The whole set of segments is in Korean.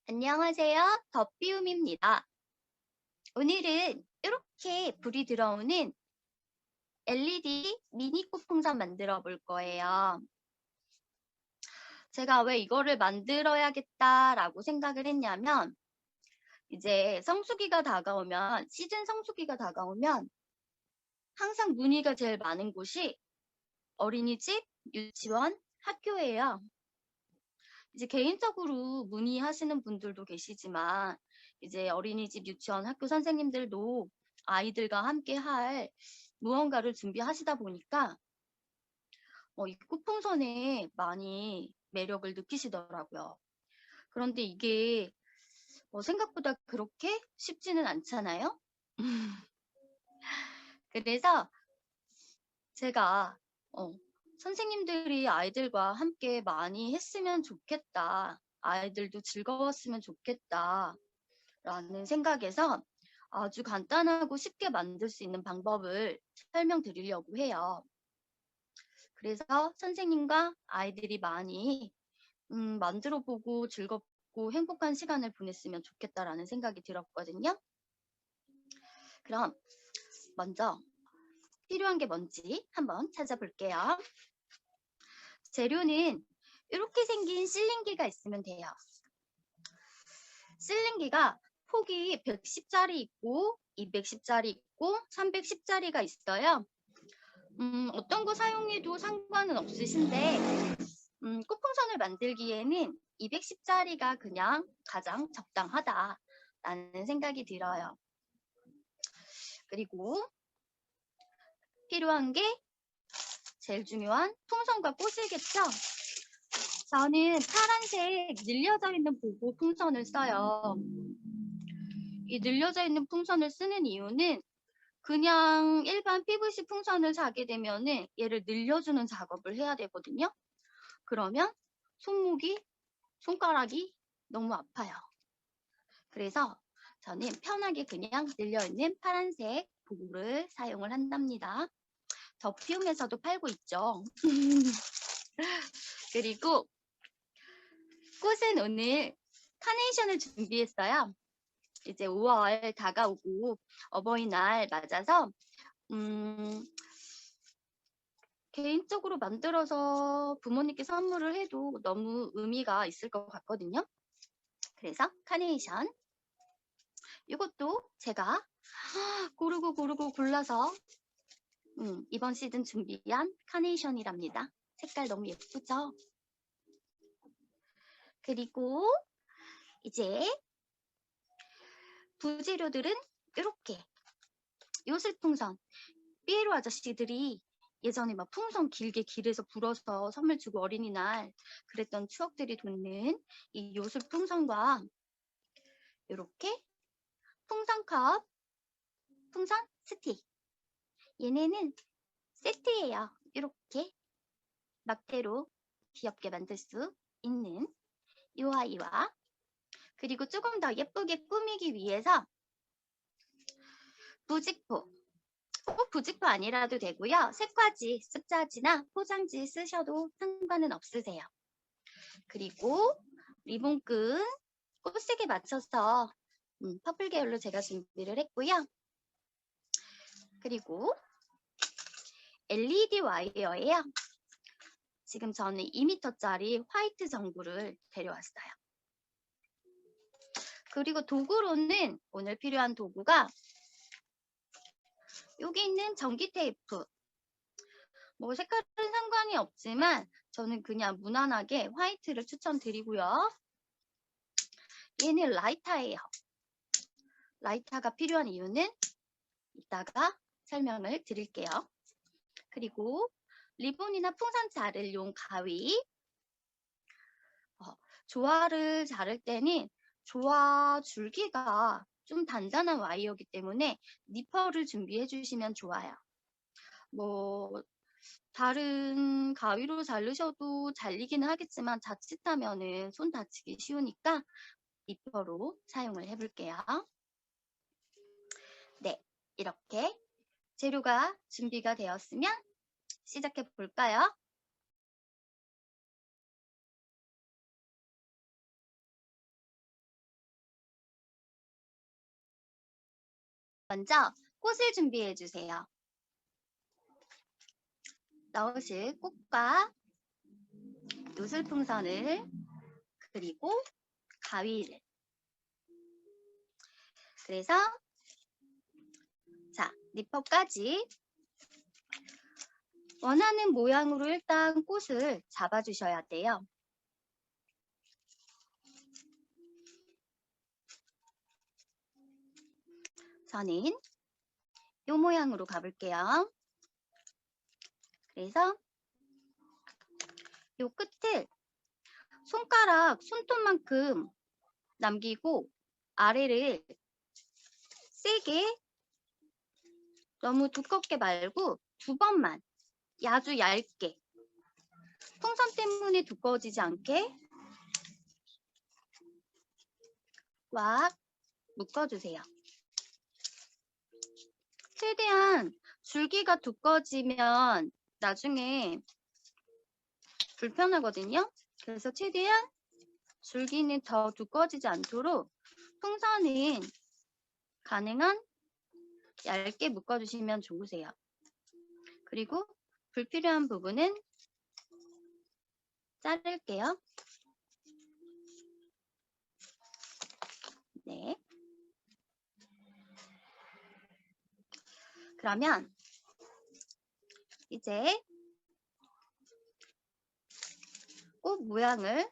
안녕하세요. 덧비움입니다. 오늘은 이렇게 불이 들어오는 LED 미니 꽃풍선 만들어 볼 거예요. 제가 왜 이거를 만들어야겠다라고 생각을 했냐면, 이제 성수기가 다가오면, 시즌 성수기가 다가오면 항상 문의가 제일 많은 곳이 어린이집, 유치원, 학교예요. 이제 개인적으로 문의하시는 분들도 계시지만, 이제 어린이집, 유치원, 학교 선생님들도 아이들과 함께 할 무언가를 준비하시다 보니까 이 꽃풍선에 많이 매력을 느끼시더라고요. 그런데 이게 생각보다 그렇게 쉽지는 않잖아요. 그래서 제가 선생님들이 아이들과 함께 많이 했으면 좋겠다. 아이들도 즐거웠으면 좋겠다. 라는 생각에서 아주 간단하고 쉽게 만들 수 있는 방법을 설명드리려고 해요. 그래서 선생님과 아이들이 많이 만들어 보고 즐겁고 행복한 시간을 보냈으면 좋겠다라는 생각이 들었거든요. 그럼 먼저 필요한 게 뭔지 한번 찾아볼게요. 재료는 이렇게 생긴 실링기가 있으면 돼요. 실링기가 폭이 110짜리 있고 210짜리 있고 310짜리가 있어요. 어떤 거 사용해도 상관은 없으신데 꽃풍선을 만들기에는 210짜리가 그냥 가장 적당하다라는 생각이 들어요. 그리고 필요한 게 제일 중요한 풍선과 꽃이겠죠? 저는 파란색 늘려져 있는 보고 풍선을 써요. 이 늘려져 있는 풍선을 쓰는 이유는 그냥 일반 PVC 풍선을 사게 되면은 얘를 늘려주는 작업을 해야 되거든요. 그러면 손가락이 너무 아파요. 그래서 저는 편하게 그냥 늘려있는 파란색 도구를 사용을 한답니다. 더피움에서도 팔고 있죠. 그리고 꽃은 오늘 카네이션을 준비했어요. 이제 5월 다가오고 어버이날 맞아서 개인적으로 만들어서 부모님께 선물을 해도 너무 의미가 있을 것 같거든요. 그래서 카네이션 이것도 제가 고르고 골라서 이번 시즌 준비한 카네이션이랍니다. 색깔 너무 예쁘죠? 그리고 이제 부재료들은 이렇게 요술풍선 삐에로 아저씨들이 예전에 막 풍선 길게 길에서 불어서 선물 주고 어린이날 그랬던 추억들이 돋는 이 요술풍선과 이렇게 풍선컵, 풍선 스틱 얘네는 세트예요. 이렇게 막대로 귀엽게 만들 수 있는 이 아이와 그리고 조금 더 예쁘게 꾸미기 위해서 부직포 꼭 부직포 아니라도 되고요. 색꽂이, 습자지나 포장지 쓰셔도 상관은 없으세요. 그리고 리본끈 꽃색에 맞춰서 퍼플 계열로 제가 준비를 했고요. 그리고 LED 와이어예요. 지금 저는 2m짜리 화이트 전구를 데려왔어요. 그리고 도구로는 오늘 필요한 도구가 여기 있는 전기 테이프. 뭐 색깔은 상관이 없지만 저는 그냥 무난하게 화이트를 추천드리고요. 얘는 라이터예요. 라이터가 필요한 이유는 이따가 설명을 드릴게요. 그리고 리본이나 풍선 자를용 가위. 조화를 자를 때는 조화 줄기가 좀 단단한 와이어이기 때문에 니퍼를 준비해 주시면 좋아요. 뭐 다른 가위로 자르셔도 잘리기는 하겠지만 자칫하면은 손 다치기 쉬우니까 니퍼로 사용을 해볼게요. 네, 이렇게 재료가 준비가 되었으면 시작해 볼까요? 먼저 꽃을 준비해 주세요. 넣으실 꽃과 요술풍선을 그리고 가위를. 그래서 자, 니퍼까지 원하는 모양으로 일단 꽃을 잡아주셔야 돼요. 저는 이 모양으로 가볼게요. 그래서 이 끝을 손톱만큼 남기고 아래를 세게, 너무 두껍게 말고 2번만 아주 얇게, 풍선 때문에 두꺼워지지 않게 꽉 묶어주세요. 최대한 줄기가 두꺼워지면 나중에 불편하거든요. 그래서 최대한 줄기는 더 두꺼워지지 않도록 풍선은 가능한 얇게 묶어주시면 좋으세요. 그리고 불필요한 부분은 자를게요. 네. 그러면 이제 꽃 모양을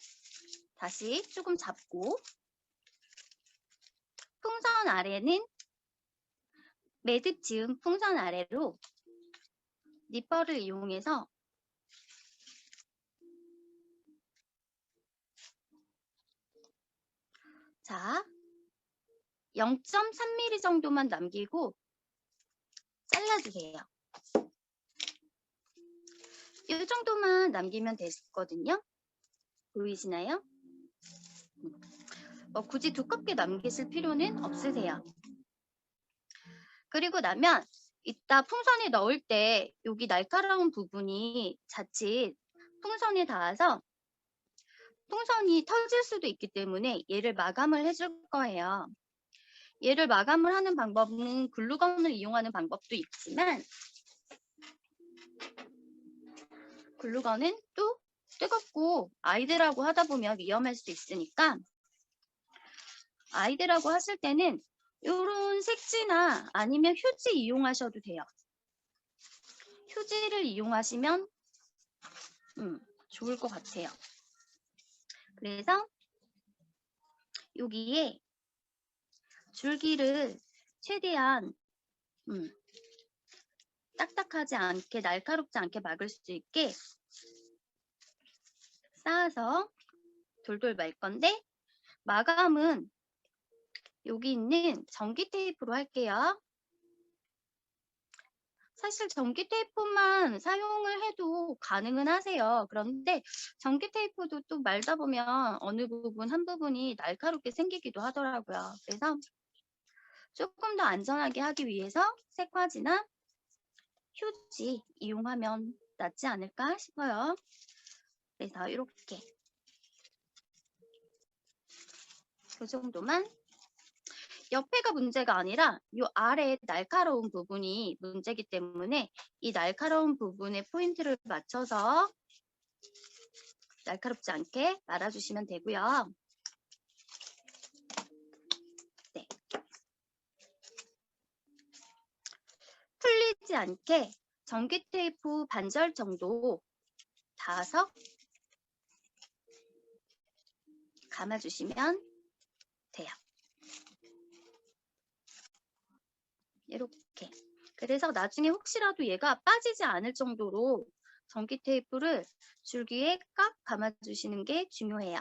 다시 조금 잡고 풍선 아래는 매듭 지은 풍선 아래로 니퍼를 이용해서 자, 0.3mm 정도만 남기고 잘라주세요. 이 정도만 남기면 됐거든요. 보이시나요? 굳이 두껍게 남기실 필요는 없으세요. 그리고 나면 이따 풍선에 넣을 때 여기 날카로운 부분이 자칫 풍선에 닿아서 풍선이 터질 수도 있기 때문에 얘를 마감을 해줄 거예요. 얘를 마감을 하는 방법은 글루건을 이용하는 방법도 있지만 글루건은 또 뜨겁고 아이들하고 하다 보면 위험할 수 있으니까 아이들하고 하실 때는 이런 색지나 아니면 휴지 이용하셔도 돼요. 휴지를 이용하시면 좋을 것 같아요. 그래서 여기에 줄기를 최대한 딱딱하지 않게, 날카롭지 않게 막을 수 있게 쌓아서 돌돌 말 건데, 마감은 여기 있는 전기 테이프로 할게요. 사실 전기 테이프만 사용을 해도 가능은 하세요. 그런데 전기 테이프도 또 말다 보면 어느 부분 한 부분이 날카롭게 생기기도 하더라고요. 그래서 조금 더 안전하게 하기 위해서 색화지나 휴지 이용하면 낫지 않을까 싶어요. 그래서 이렇게 그 정도만. 옆에가 문제가 아니라 이 아래 날카로운 부분이 문제이기 때문에 이 날카로운 부분에 포인트를 맞춰서 날카롭지 않게 말아주시면 되고요. 네. 풀리지 않게 전기 테이프 반절 정도 닿아서 감아주시면 돼요. 이렇게. 그래서 나중에 혹시라도 얘가 빠지지 않을 정도로 전기 테이프를 줄기에 꽉 감아주시는 게 중요해요.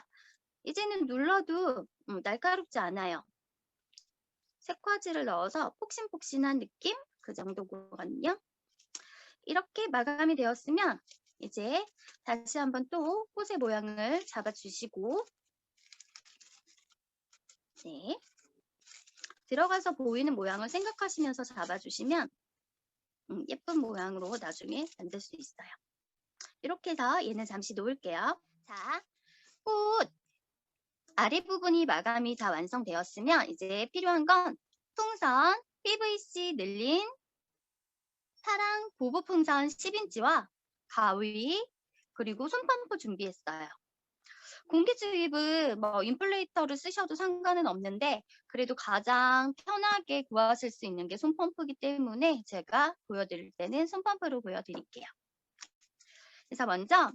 이제는 눌러도 날카롭지 않아요. 색화지를 넣어서 폭신폭신한 느낌? 그 정도거든요. 이렇게 마감이 되었으면 이제 다시 한번 또 꽃의 모양을 잡아주시고, 네, 들어가서 보이는 모양을 생각하시면서 잡아주시면 예쁜 모양으로 나중에 만들 수 있어요. 이렇게 해서 얘는 잠시 놓을게요. 자, 꽃 아랫부분이 마감이 다 완성되었으면 이제 필요한 건 풍선 PVC 늘린 사랑 보부 풍선 10인치와 가위 그리고 손펌프 준비했어요. 공기 주입은 뭐 인플레이터를 쓰셔도 상관은 없는데 그래도 가장 편하게 구하실 수 있는 게 손펌프이기 때문에 제가 보여드릴 때는 손펌프로 보여드릴게요. 그래서 먼저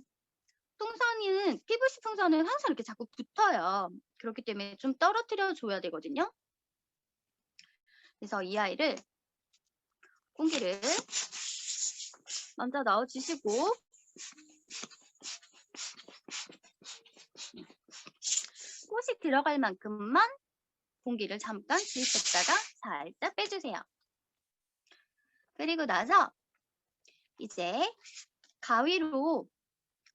풍선은 PVC 풍선은 항상 이렇게 자꾸 붙어요. 그렇기 때문에 좀 떨어뜨려 줘야 되거든요. 그래서 이 아이를 공기를 먼저 넣어주시고 꽃이 들어갈 만큼만 공기를 잠깐 주입했다가 살짝 빼주세요. 그리고 나서 이제 가위로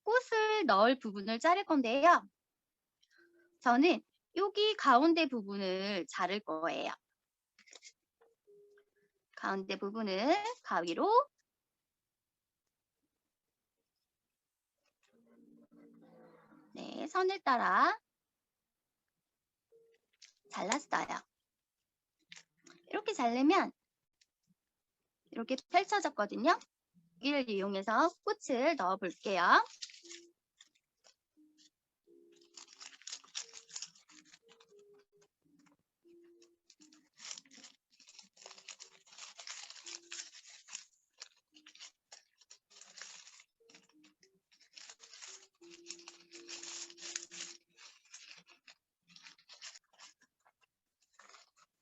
꽃을 넣을 부분을 자를 건데요. 저는 여기 가운데 부분을 자를 거예요. 가운데 부분을 가위로 선을 따라 잘랐어요. 이렇게 자르면 이렇게 펼쳐졌거든요. 이를 이용해서 꽃을 넣어 볼게요.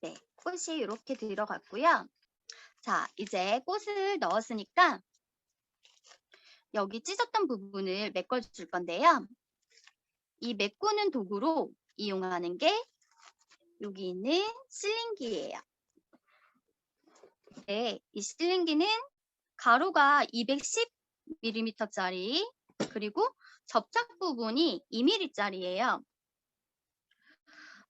네, 꽃이 이렇게 들어갔고요. 자, 이제 꽃을 넣었으니까 여기 찢었던 부분을 메꿔줄 건데요. 이 메꾸는 도구로 이용하는 게 여기 있는 실링기예요. 네, 이 실링기는 가로가 210mm짜리 그리고 접착 부분이 2mm짜리예요.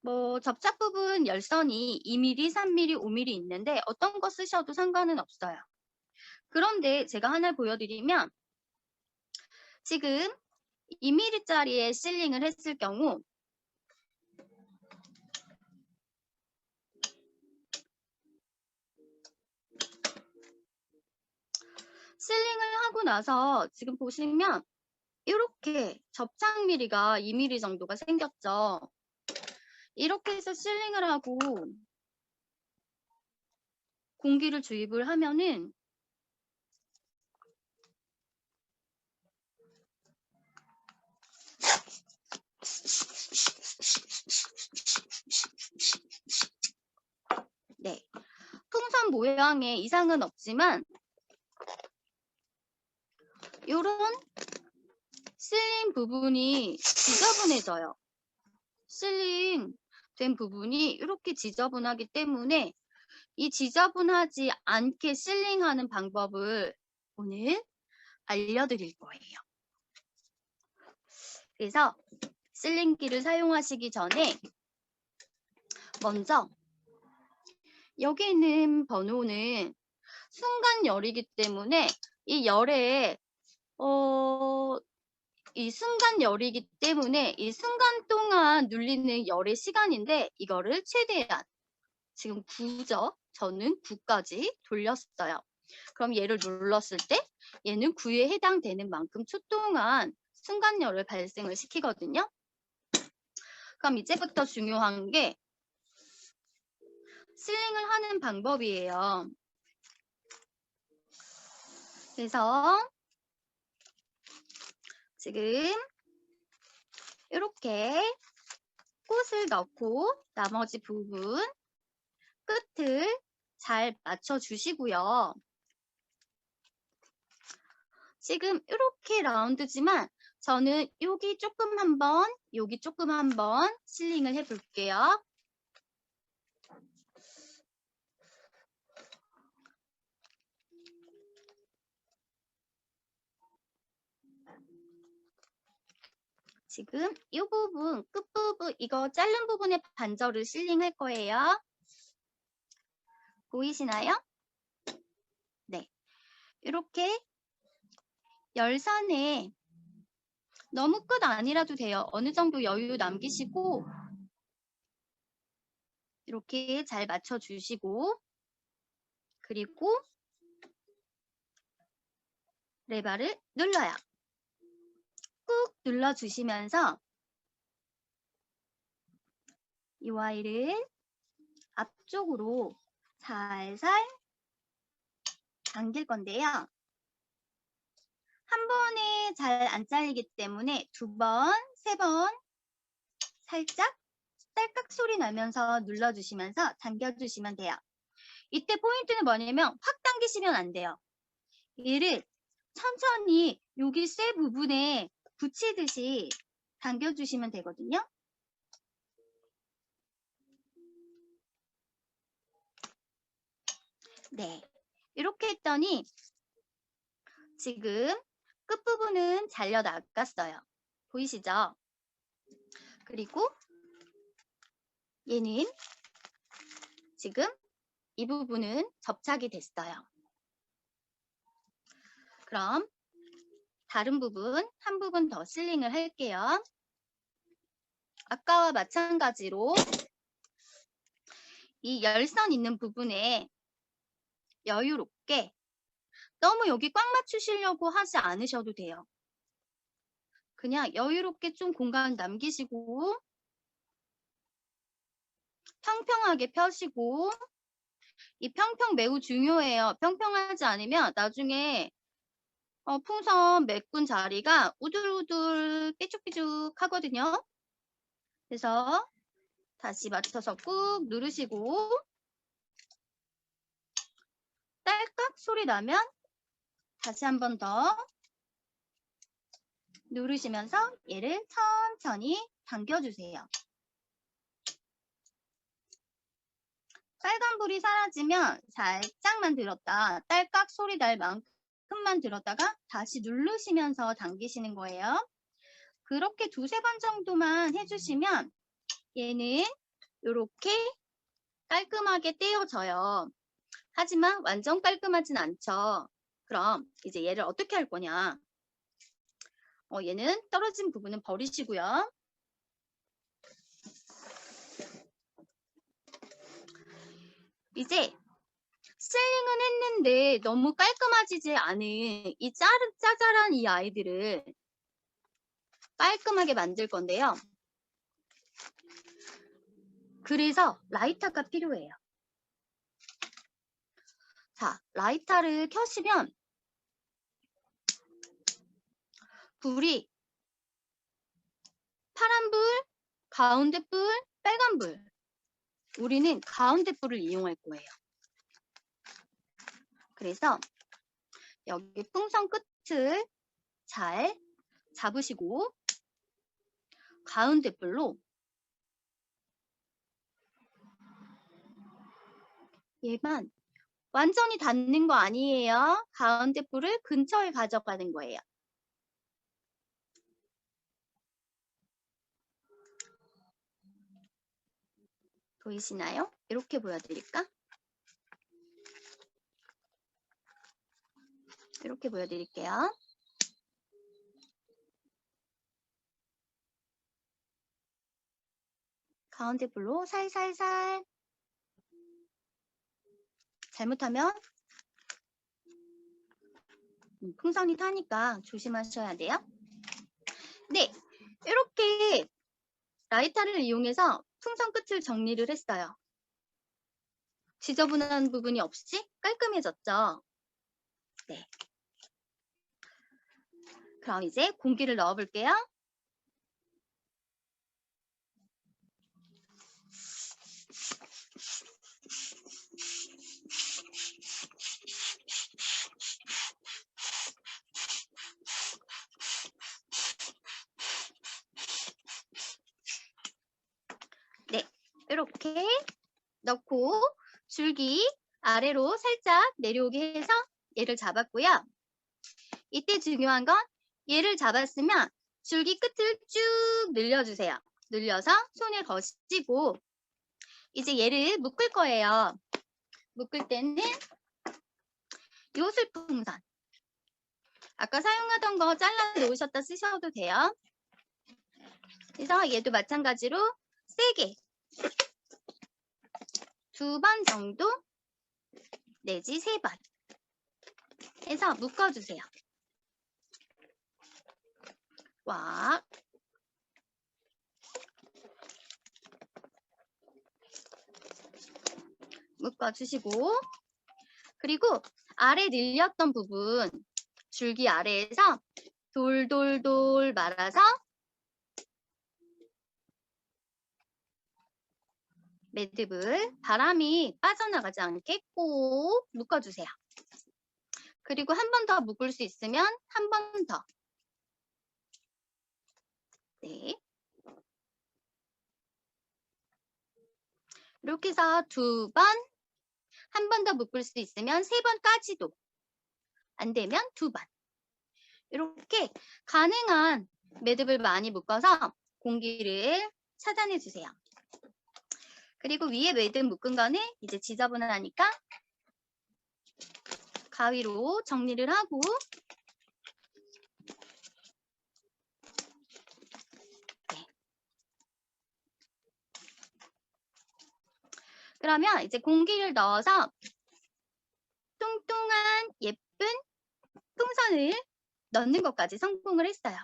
뭐 접착 부분 열선이 2mm, 3mm, 5mm 있는데 어떤 거 쓰셔도 상관은 없어요. 그런데 제가 하나 보여드리면 지금 2mm짜리에 실링을 했을 경우 실링을 하고 나서 지금 보시면 이렇게 접착 미리가 2mm 정도가 생겼죠. 이렇게 해서 실링을 하고 공기를 주입을 하면은 네, 풍선 모양에 이상은 없지만 이런 실링 부분이 지저분해져요. 실링 된 부분이 이렇게 지저분하기 때문에 이 지저분하지 않게 실링하는 방법을 오늘 알려드릴 거예요. 그래서 실링기를 사용하시기 전에 먼저 여기 있는 번호는 순간 열이기 때문에 이 열에 이 순간 열이기 때문에 이 순간 동안 눌리는 열의 시간인데 이거를 최대한 지금 9죠. 저는 9까지 돌렸어요. 그럼 얘를 눌렀을 때 얘는 9에 해당되는 만큼 초 동안 순간 열을 발생을 시키거든요. 그럼 이제부터 중요한 게 실링을 하는 방법이에요. 그래서 지금 이렇게 꽃을 넣고 나머지 부분 끝을 잘 맞춰주시고요. 지금 이렇게 라운드지만 저는 여기 조금 한번, 여기 조금 한번 실링을 해볼게요. 지금 이 부분, 끝부분, 이거 자른 부분에 반절을 실링할 거예요. 보이시나요? 네. 이렇게 열선에 너무 끝 아니라도 돼요. 어느 정도 여유 남기시고 이렇게 잘 맞춰주시고 그리고 레버를 눌러요. 꾹 눌러주시면서 이 와이를 앞쪽으로 살살 당길 건데요. 한 번에 잘 안 잘리기 때문에 2번, 3번 살짝 딸깍 소리 나면서 눌러주시면서 당겨주시면 돼요. 이때 포인트는 뭐냐면 확 당기시면 안 돼요. 얘를 천천히 여기 쇠 부분에 붙이듯이 당겨주시면 되거든요. 네, 이렇게 했더니 지금 끝부분은 잘려 나갔어요. 보이시죠? 그리고 얘는 지금 이 부분은 접착이 됐어요. 그럼 다른 부분, 한 부분 더 실링을 할게요. 아까와 마찬가지로 이 열선 있는 부분에 여유롭게 너무 여기 꽉 맞추시려고 하지 않으셔도 돼요. 그냥 여유롭게 좀 공간 남기시고 평평하게 펴시고 이 평평 매우 중요해요. 평평하지 않으면 나중에 풍선 메꾼 자리가 우들우들 삐죽삐죽 하거든요. 그래서 다시 맞춰서 꾹 누르시고 딸깍 소리 나면 다시 한 번 더 누르시면서 얘를 천천히 당겨주세요. 빨간불이 사라지면 살짝만 들었다 딸깍 소리 날 만큼만 들었다가 다시 누르시면서 당기시는 거예요. 그렇게 2-3번 정도만 해주시면 얘는 이렇게 깔끔하게 떼어져요. 하지만 완전 깔끔하진 않죠. 그럼 이제 얘를 어떻게 할 거냐. 얘는 떨어진 부분은 버리시고요. 이제 실링은 했는데 너무 깔끔하지 않은 이 짜잘한 이 아이들을 깔끔하게 만들 건데요. 그래서 라이터가 필요해요. 자, 라이터를 켜시면 불이 파란불, 가운데불, 빨간불. 우리는 가운데불을 이용할 거예요. 그래서 여기 풍선 끝을 잘 잡으시고 가운데불로 얘만 완전히 닿는 거 아니에요. 가운데불을 근처에 가져가는 거예요. 보이시나요? 이렇게 보여드릴까? 이렇게 보여드릴게요. 가운데불로 살살살. 잘못하면 풍선이 타니까 조심하셔야 돼요. 네, 이렇게 라이터를 이용해서 풍선 끝을 정리를 했어요. 지저분한 부분이 없이 깔끔해졌죠? 네. 그럼 이제 공기를 넣어 볼게요. 네, 이렇게 넣고 줄기 아래로 살짝 내려오게 해서 얘를 잡았고요. 이때 중요한 건 얘를 잡았으면 줄기 끝을 쭉 늘려주세요. 늘려서 손에 거시고 이제 얘를 묶을 거예요. 묶을 때는 요술풍선. 아까 사용하던 거 잘라 놓으셨다 쓰셔도 돼요. 그래서 얘도 마찬가지로 세게 2번 정도 내지 3번 해서 묶어주세요. 꽉. 묶어주시고, 그리고 아래 늘렸던 부분, 줄기 아래에서 돌돌돌 말아서 매듭을 바람이 빠져나가지 않게 꼭 묶어주세요. 그리고 한 번 더 묶을 수 있으면 한 번 더. 네. 이렇게 해서 2번, 한 번 더 묶을 수 있으면 3번까지도, 안 되면 2번. 이렇게 가능한 매듭을 많이 묶어서 공기를 차단해 주세요. 그리고 위에 매듭 묶은 거는 이제 지저분하니까 가위로 정리를 하고, 네. 그러면 이제 공기를 넣어서 뚱뚱한 예쁜 풍선을 넣는 것까지 성공을 했어요.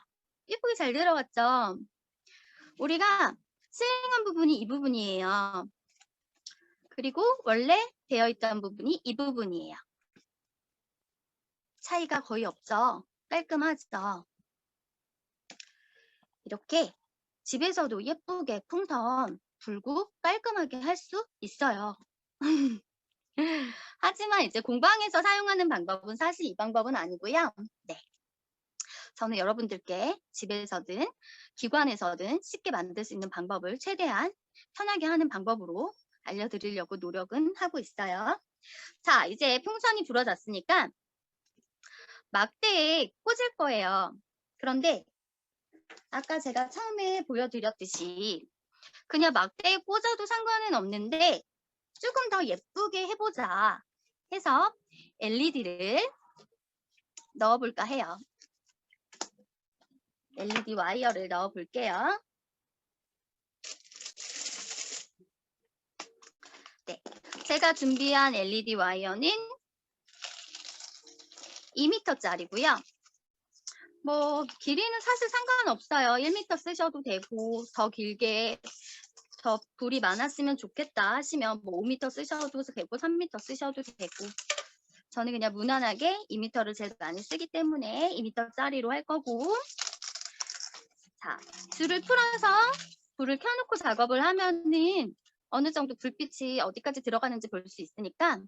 예쁘게 잘 들어갔죠? 우리가 슬링한 부분이 이 부분이에요. 그리고 원래 되어 있던 부분이 이 부분이에요. 차이가 거의 없죠? 깔끔하죠? 이렇게 집에서도 예쁘게 풍선 불고 깔끔하게 할 수 있어요. 하지만 이제 공방에서 사용하는 방법은 사실 이 방법은 아니고요. 네. 저는 여러분들께 집에서든 기관에서든 쉽게 만들 수 있는 방법을 최대한 편하게 하는 방법으로 알려드리려고 노력은 하고 있어요. 자, 이제 풍선이 불어졌으니까 막대에 꽂을 거예요. 그런데 아까 제가 처음에 보여드렸듯이 그냥 막대에 꽂아도 상관은 없는데 조금 더 예쁘게 해보자 해서 LED를 넣어볼까 해요. LED 와이어를 넣어볼게요. 네, 제가 준비한 LED 와이어는 2m짜리고요. 뭐 길이는 사실 상관없어요. 1m 쓰셔도 되고 더 길게 더 불이 많았으면 좋겠다 하시면 뭐 5m 쓰셔도 되고 3m 쓰셔도 되고 저는 그냥 무난하게 2m를 제일 많이 쓰기 때문에 2m짜리로 할 거고 자, 줄을 풀어서 불을 켜놓고 작업을 하면은 어느 정도 불빛이 어디까지 들어가는지 볼 수 있으니까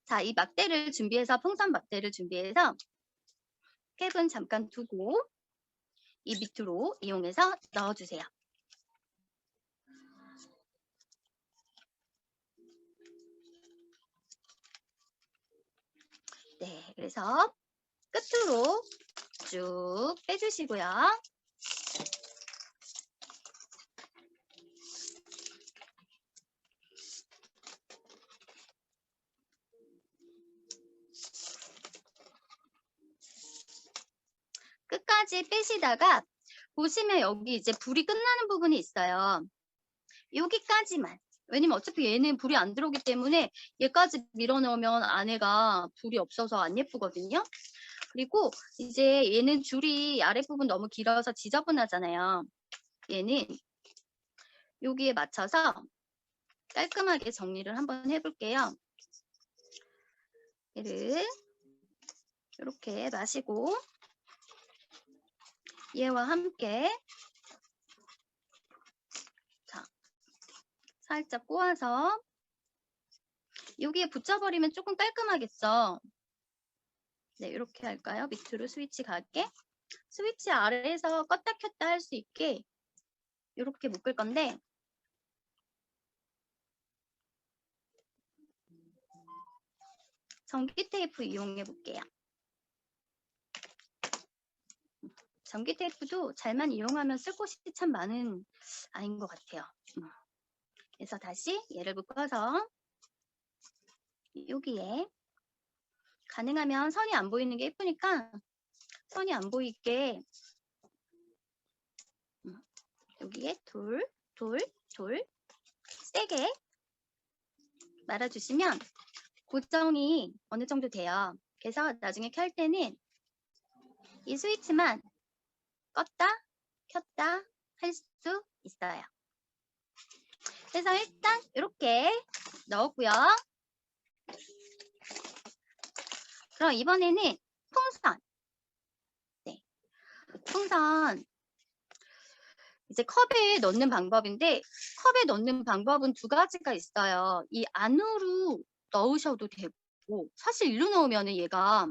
자, 이 막대를 준비해서 풍선 막대를 준비해서 캡은 잠깐 두고 이 밑으로 이용해서 넣어주세요. 네, 그래서 끝으로 쭉 빼주시고요. 끝까지 빼시다가 보시면 여기 이제 불이 끝나는 부분이 있어요. 여기까지만. 왜냐면 어차피 얘는 불이 안 들어오기 때문에 얘까지 밀어넣으면 안에가 불이 없어서 안 예쁘거든요. 그리고 이제 얘는 줄이 아랫부분 너무 길어서 지저분하잖아요. 얘는 여기에 맞춰서 깔끔하게 정리를 한번 해볼게요. 얘를 이렇게 마시고 얘와 함께 자, 살짝 꼬아서 여기에 붙여버리면 조금 깔끔하겠죠. 네, 이렇게 할까요? 밑으로 스위치 가게. 스위치 아래에서 껐다 켰다 할 수 있게 이렇게 묶을 건데 전기 테이프 이용해 볼게요. 전기 테이프도 잘만 이용하면 쓸 곳이 참 많은 아이인 것 같아요. 그래서 다시 얘를 묶어서 여기에 가능하면 선이 안 보이는 게 예쁘니까 선이 안 보이게 여기에 돌, 돌, 돌 세게 말아주시면 고정이 어느 정도 돼요. 그래서 나중에 켤 때는 이 스위치만 껐다 켰다 할 수 있어요. 그래서 일단 이렇게 넣었고요. 그럼 이번에는 풍선. 네, 풍선 이제 컵에 넣는 방법인데 컵에 넣는 방법은 두 가지가 있어요. 이 안으로 넣으셔도 되고 사실 일로 넣으면 얘가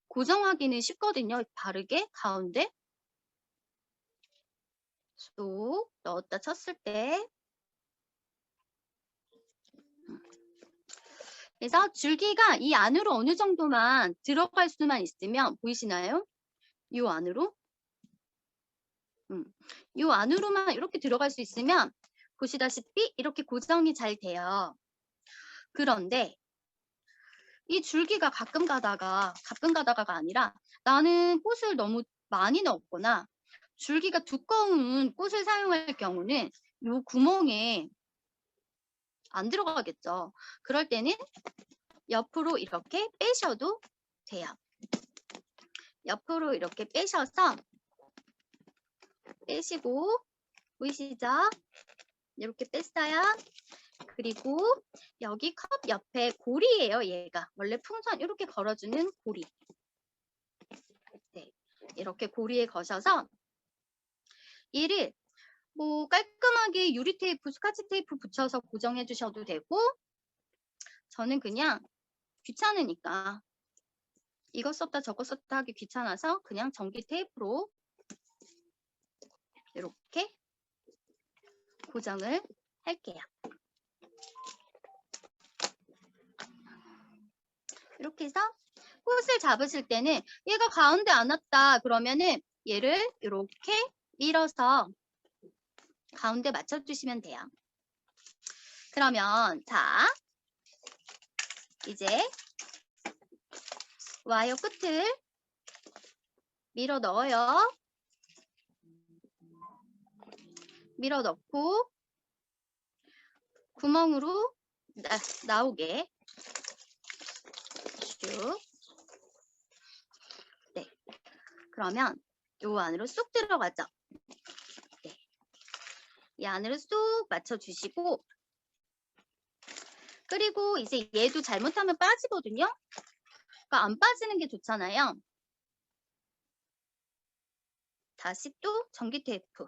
고정하기는 쉽거든요. 바르게 가운데 쏙 넣었다 쳤을 때 그래서 줄기가 이 안으로 어느 정도만 들어갈 수만 있으면 보이시나요? 이 안으로 이 안으로만 이렇게 들어갈 수 있으면 보시다시피 이렇게 고정이 잘 돼요. 그런데 이 줄기가 가끔 가다가가 아니라 나는 꽃을 너무 많이 넣었거나 줄기가 두꺼운 꽃을 사용할 경우는 이 구멍에 안 들어가겠죠. 그럴 때는 옆으로 이렇게 빼셔도 돼요. 옆으로 이렇게 빼셔서 빼시고 보이시죠? 이렇게 뺐어요. 그리고 여기 컵 옆에 고리예요. 얘가 원래 풍선 이렇게 걸어주는 고리. 네, 이렇게 고리에 거셔서 얘를 뭐 깔끔하게 유리 테이프, 스카치 테이프 붙여서 고정해 주셔도 되고 저는 그냥 귀찮으니까 이거 썼다 저거 썼다 하기 귀찮아서 그냥 전기 테이프로 이렇게 고정을 할게요. 이렇게 해서 꽃을 잡으실 때는 얘가 가운데 안 왔다 그러면은 얘를 이렇게 밀어서 가운데 맞춰주시면 돼요. 그러면 자 이제 와이어 끝을 밀어 넣어요. 밀어 넣고 구멍으로 나오게 쭉. 네. 그러면 요 안으로 쏙 들어가죠. 네. 이 안으로 쏙 맞춰주시고 그리고 이제 얘도 잘못하면 빠지거든요. 그러니까 안 빠지는 게 좋잖아요. 다시 또 전기 테이프.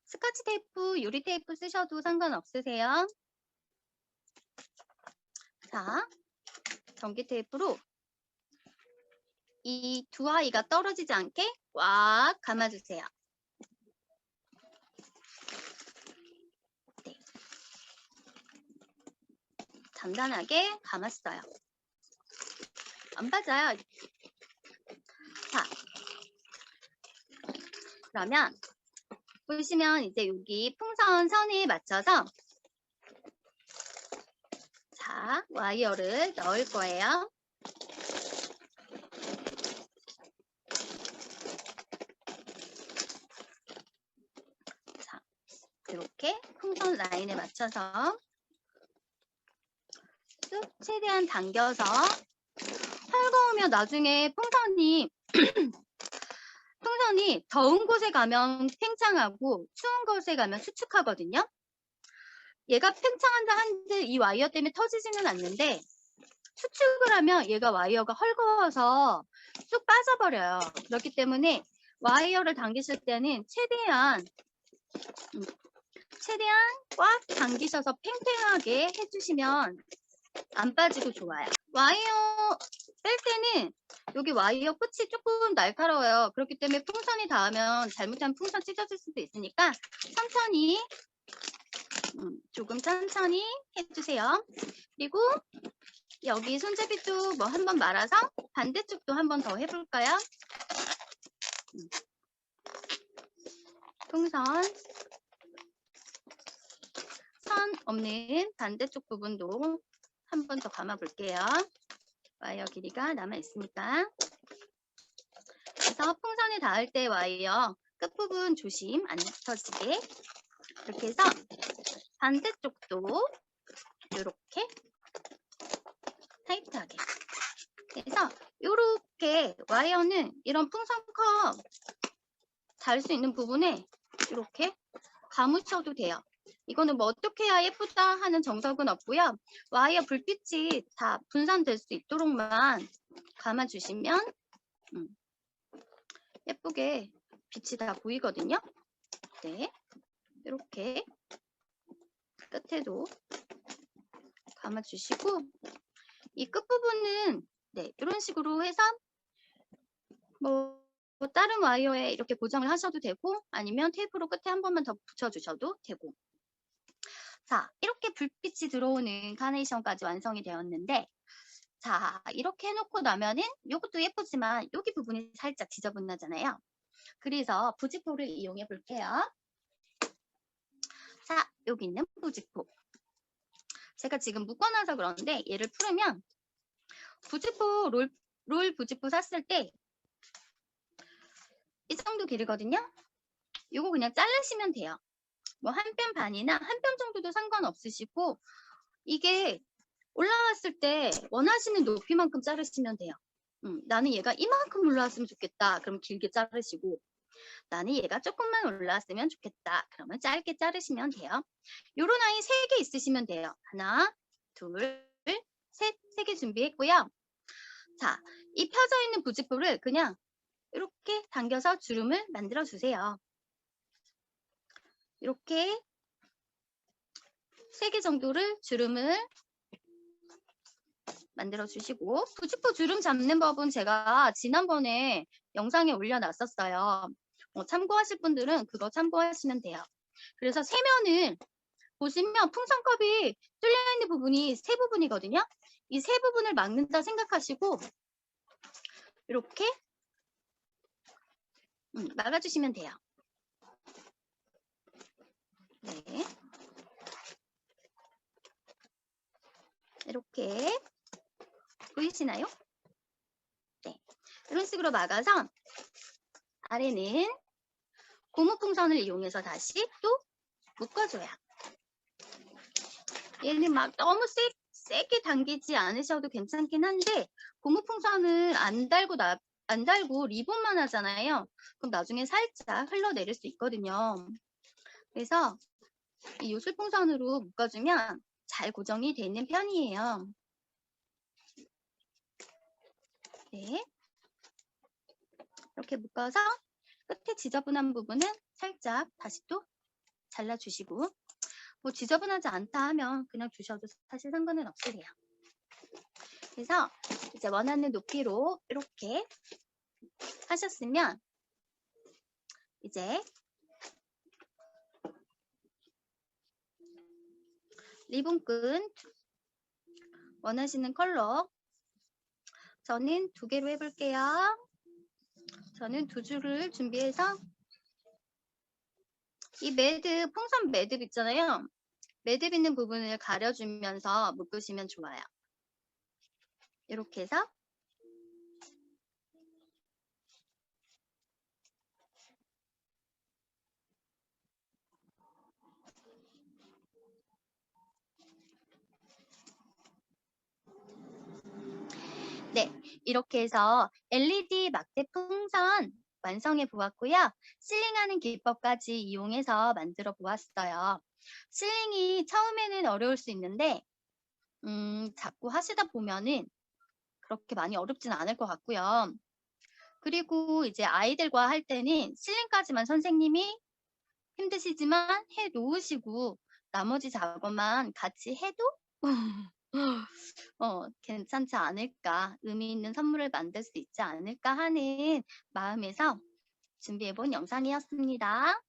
스카치 테이프, 유리 테이프 쓰셔도 상관없으세요. 자, 전기 테이프로 이 두 아이가 떨어지지 않게 꽉 감아주세요. 네. 단단하게 감았어요. 안 빠져요. 자, 그러면 보시면 이제 여기 풍선 선에 맞춰서 자, 와이어를 넣을 거예요. 자, 이렇게 풍선 라인에 맞춰서 쭉 최대한 당겨서 헐거우면 나중에 풍선이 더운 곳에 가면 팽창하고 추운 곳에 가면 수축하거든요. 얘가 팽창한다 한들 이 와이어 때문에 터지지는 않는데 수축을 하면 얘가 와이어가 헐거워서 쑥 빠져버려요. 그렇기 때문에 와이어를 당기실 때는 최대한 꽉 당기셔서 팽팽하게 해주시면 안 빠지고 좋아요. 와이어 뺄 때는 여기 와이어 끝이 조금 날카로워요. 그렇기 때문에 풍선이 닿으면 잘못하면 풍선 찢어질 수도 있으니까 천천히 조금 천천히 해주세요. 그리고 여기 손잡이 쪽 뭐 한번 말아서 반대쪽도 한번 더 해볼까요? 풍선 선 없는 반대쪽 부분도 한 번 더 감아 볼게요. 와이어 길이가 남아 있으니까. 그래서 풍선에 닿을 때 와이어 끝부분 조심 안 터지게 이렇게 해서 반대쪽도 이렇게 타이트하게. 그래서 이렇게 와이어는 이런 풍선컵 달 수 있는 부분에 이렇게 감으셔도 돼요. 이거는 뭐 어떻게 해야 예쁘다 하는 정석은 없고요. 와이어 불빛이 다 분산될 수 있도록만 감아주시면 예쁘게 빛이 다 보이거든요. 네, 이렇게 끝에도 감아주시고 이 끝부분은 네, 이런 식으로 해서 뭐 다른 와이어에 이렇게 고정을 하셔도 되고 아니면 테이프로 끝에 한 번만 더 붙여주셔도 되고. 자, 이렇게 불빛이 들어오는 카네이션까지 완성이 되었는데 자, 이렇게 해놓고 나면은 이것도 예쁘지만 여기 부분이 살짝 지저분하잖아요. 그래서 부직포를 이용해 볼게요. 자, 여기 있는 부직포. 제가 지금 묶어놔서 그러는데 얘를 풀으면 부직포 롤 부직포 샀을 때 이 정도 길이거든요. 이거 그냥 자르시면 돼요. 뭐 한 뼘 반이나 한 뼘 정도도 상관없으시고 이게 올라왔을 때 원하시는 높이만큼 자르시면 돼요. 나는 얘가 이만큼 올라왔으면 좋겠다. 그럼 길게 자르시고 나는 얘가 조금만 올라왔으면 좋겠다. 그러면 짧게 자르시면 돼요. 요런 아이 3개 있으시면 돼요. 하나, 둘, 셋, 3개 준비했고요. 자, 이 펴져 있는 부직포를 그냥 이렇게 당겨서 주름을 만들어 주세요. 이렇게 3개 정도를 주름을 만들어 주시고 부직포 주름 잡는 법은 제가 지난번에 영상에 올려놨었어요. 참고하실 분들은 그거 참고하시면 돼요. 그래서 세면을 보시면 풍선컵이 뚫려있는 부분이 3부분이거든요. 이 3부분을 막는다 생각하시고 이렇게 막아주시면 돼요. 네. 이렇게 보이시나요? 네. 이런 식으로 막아서 아래는 고무풍선을 이용해서 다시 또 묶어줘요. 얘는 막 너무 세게 당기지 않으셔도 괜찮긴 한데 고무풍선을 안 달고 리본만 하잖아요. 그럼 나중에 살짝 흘러내릴 수 있거든요. 그래서 이 요술풍선으로 묶어주면 잘 고정이 되는 편이에요. 네. 이렇게 묶어서 끝에 지저분한 부분은 살짝 다시 또 잘라주시고 뭐 지저분하지 않다 하면 그냥 주셔도 사실 상관은 없으세요. 그래서 이제 원하는 높이로 이렇게 하셨으면 이제 리본끈 원하시는 컬러 저는 2개로 해볼게요. 저는 2줄을 준비해서 이 매듭, 풍선 매듭 있잖아요. 매듭 있는 부분을 가려주면서 묶으시면 좋아요. 이렇게 해서 네, 이렇게 해서 LED 막대 풍선 완성해 보았고요. 실링하는 기법까지 이용해서 만들어 보았어요. 실링이 처음에는 어려울 수 있는데 자꾸 하시다 보면은 그렇게 많이 어렵진 않을 것 같고요. 그리고 이제 아이들과 할 때는 실링까지만 선생님이 힘드시지만 해 놓으시고 나머지 작업만 같이 해도 괜찮지 않을까, 의미 있는 선물을 만들 수 있지 않을까 하는 마음에서 준비해 본 영상이었습니다.